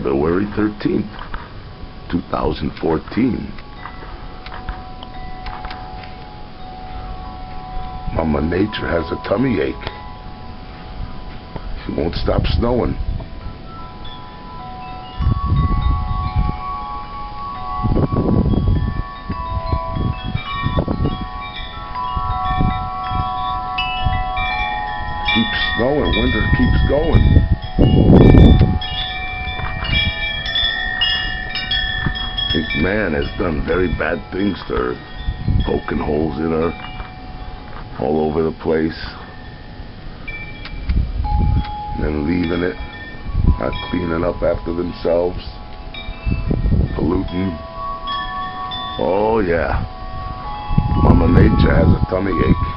February 13th, 2014. Mama Nature has a tummy ache. She won't stop snowing. Keeps snowing, winter keeps going. I think man has done very bad things to her, poking holes in her all over the place, and then leaving it, not cleaning up after themselves, polluting. Oh yeah, Mama Nature has a tummy ache.